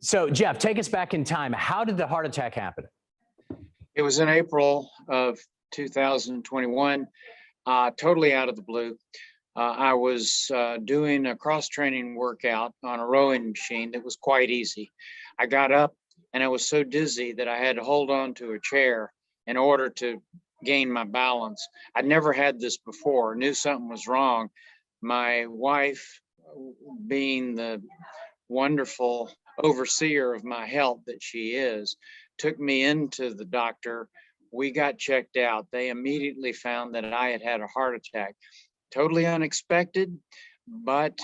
So, Jeff, take us back in time. How did the heart attack happen? It was in April of 2021, totally out of the blue. I was doing a cross-training workout on a rowing machine that was quite easy. I got up and I was so dizzy that I had to hold on to a chair in order to gain my balance. I'd never had this before, knew something was wrong. My wife, being the wonderful overseer of my health that she is, took me into the doctor. We got checked out. They immediately found that I had had a heart attack. Totally unexpected, but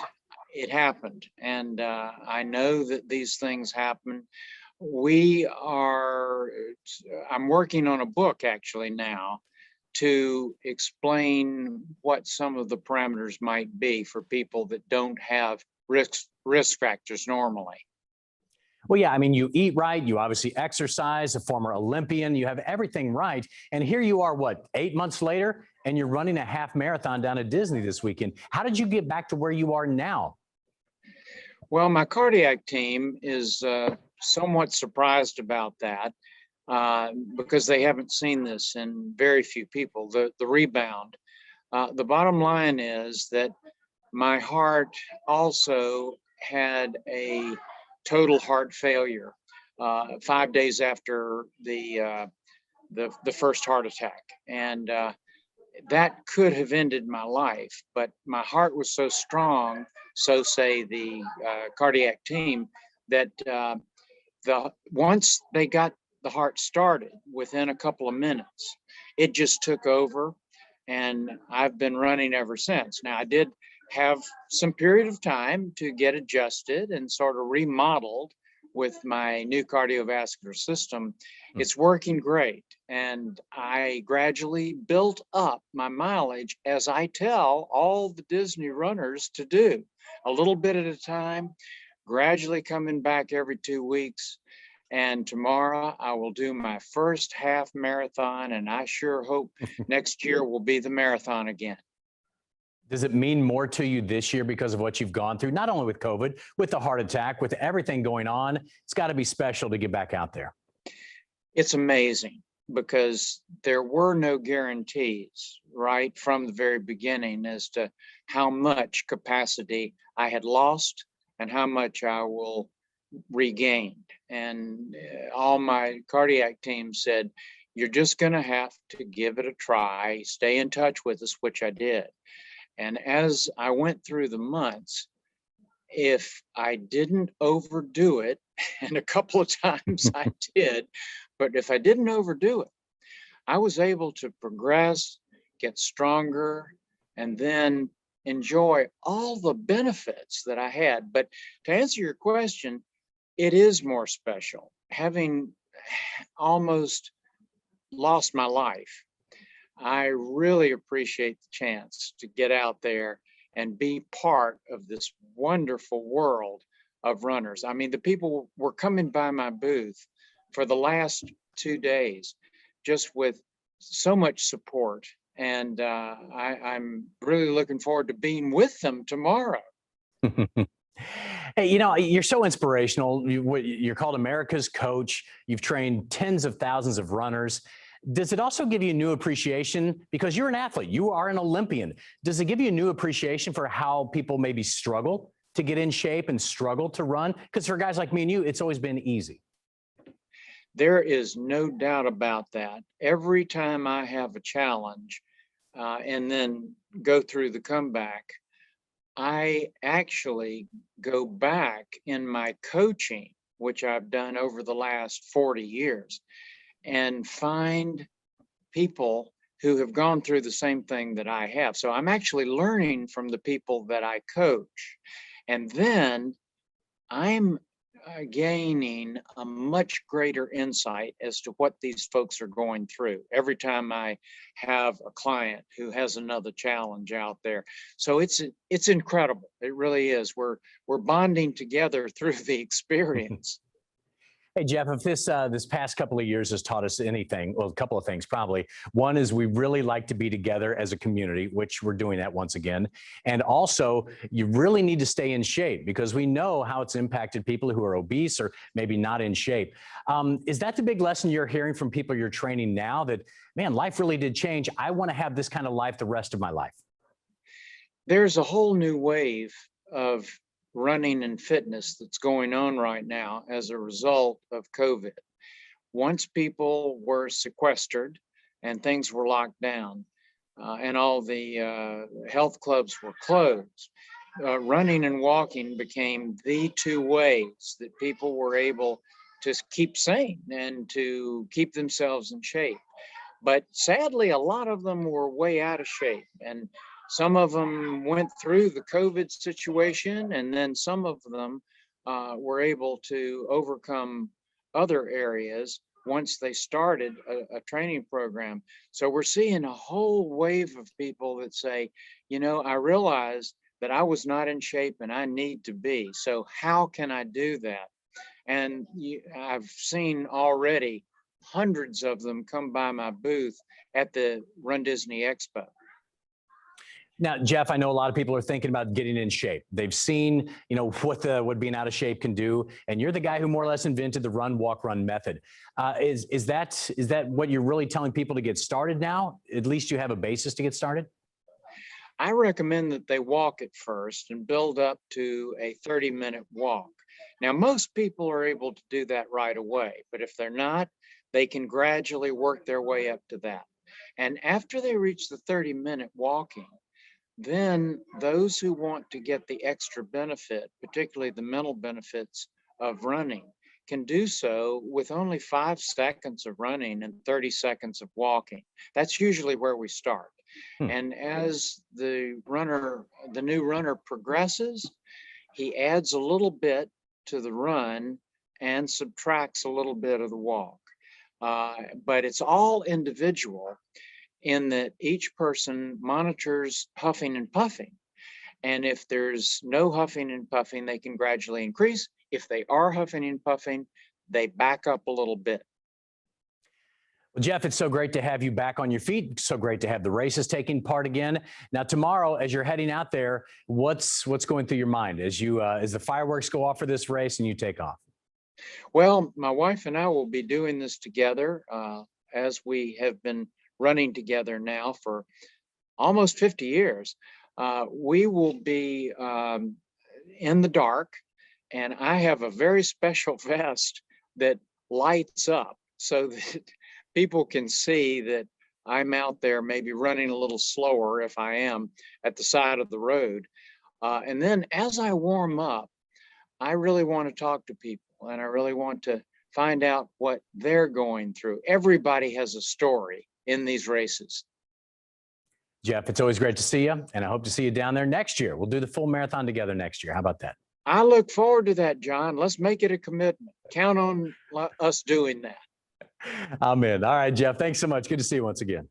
it happened. And I know that these things happen. I'm working on a book actually now to explain what some of the parameters might be for people that don't have risk factors normally. Well, yeah, I mean, you eat right, you obviously exercise, a former Olympian, you have everything right. And here you are, what, 8 months later, and you're running a half marathon down at Disney this weekend. How did you get back to where you are now? Well, my cardiac team is somewhat surprised about that because they haven't seen this in very few people, the rebound. The bottom line is that my heart also had a total heart failure 5 days after the first heart attack, and that could have ended my life. But my heart was so strong, so say the cardiac team, that once they got the heart started, within a couple of minutes, it just took over, and I've been running ever since. Now, I did have some period of time to get adjusted and sort of remodeled with my new cardiovascular system. It's working great. And I gradually built up my mileage, as I tell all the Disney runners to do, a little bit at a time, gradually coming back every 2 weeks. And tomorrow I will do my first half marathon, and I sure hope next year will be the marathon again. Does it mean more to you this year because of what you've gone through, not only with COVID, with the heart attack, with everything going on? It's got to be special to get back out there. It's amazing because there were no guarantees right from the very beginning as to how much capacity I had lost and how much I will regain. And all my cardiac team said, you're just going to have to give it a try, stay in touch with us, which I did. And as I went through the months, if I didn't overdo it, and a couple of times I did, but if I didn't overdo it, I was able to progress, get stronger, and then enjoy all the benefits that I had. But to answer your question, it is more special. Having almost lost my life, I really appreciate the chance to get out there and be part of this wonderful world of runners. I mean, the people were coming by my booth for the last 2 days just with so much support. And I'm really looking forward to being with them tomorrow. Hey, you know, you're so inspirational. You're called America's coach. You've trained tens of thousands of runners. Does it also give you a new appreciation, because you're an athlete, you are an Olympian? Does it give you a new appreciation for how people maybe struggle to get in shape and struggle to run? Because for guys like me and you, it's always been easy. There is no doubt about that. Every time I have a challenge and then go through the comeback, I actually go back in my coaching, which I've done over the last 40 years, and find people who have gone through the same thing that I have. So I'm actually learning from the people that I coach. And then I'm gaining a much greater insight as to what these folks are going through every time I have a client who has another challenge out there. So it's incredible. It really is. We're bonding together through the experience. Hey, Jeff, if this past couple of years has taught us anything, well, a couple of things probably. One is we really like to be together as a community, which we're doing that once again. And also, you really need to stay in shape because we know how it's impacted people who are obese or maybe not in shape. Is that the big lesson you're hearing from people you're training now that, man, life really did change? I want to have this kind of life the rest of my life. There's a whole new wave of running and fitness that's going on right now as a result of COVID. Once people were sequestered and things were locked down and all the health clubs were closed, running and walking became the two ways that people were able to keep sane and to keep themselves in shape. But sadly, a lot of them were way out of shape, and some of them went through the COVID situation, and then some of them were able to overcome other areas once they started a training program. So we're seeing a whole wave of people that say, you know, I realized that I was not in shape and I need to be. So how can I do that? And I've seen already hundreds of them come by my booth at the Run Disney Expo. Now, Jeff, I know a lot of people are thinking about getting in shape. They've seen, what being out of shape can do, and you're the guy who more or less invented the run, walk, run method. Is that what you're really telling people to get started now? At least you have a basis to get started? I recommend that they walk at first and build up to a 30-minute walk. Now, most people are able to do that right away, but if they're not, they can gradually work their way up to that. And after they reach the 30-minute walking, then those who want to get the extra benefit, particularly the mental benefits of running, can do so with only 5 seconds of running and 30 seconds of walking. That's usually where we start. And as the new runner progresses, he adds a little bit to the run and subtracts a little bit of the walk. But it's all individual in that each person monitors huffing and puffing. And if there's no huffing and puffing, they can gradually increase. If they are huffing and puffing, they back up a little bit. Well, Jeff, it's so great to have you back on your feet. So great to have the races taking part again. Now, tomorrow, as you're heading out there, what's going through your mind as the fireworks go off for this race and you take off? Well, my wife and I will be doing this together as we have been running together now for almost 50 years. We will be in the dark, and I have a very special vest that lights up so that people can see that I'm out there maybe running a little slower if I am at the side of the road. And then as I warm up, I really want to talk to people and I really want to find out what they're going through. Everybody has a story in these races. Jeff, it's always great to see you, and I hope to see you down there next year. We'll do the full marathon together next year. How about that? I look forward to that, John. Let's make it a commitment. Count on us doing that. I'm in. All right, Jeff, thanks so much. Good to see you once again.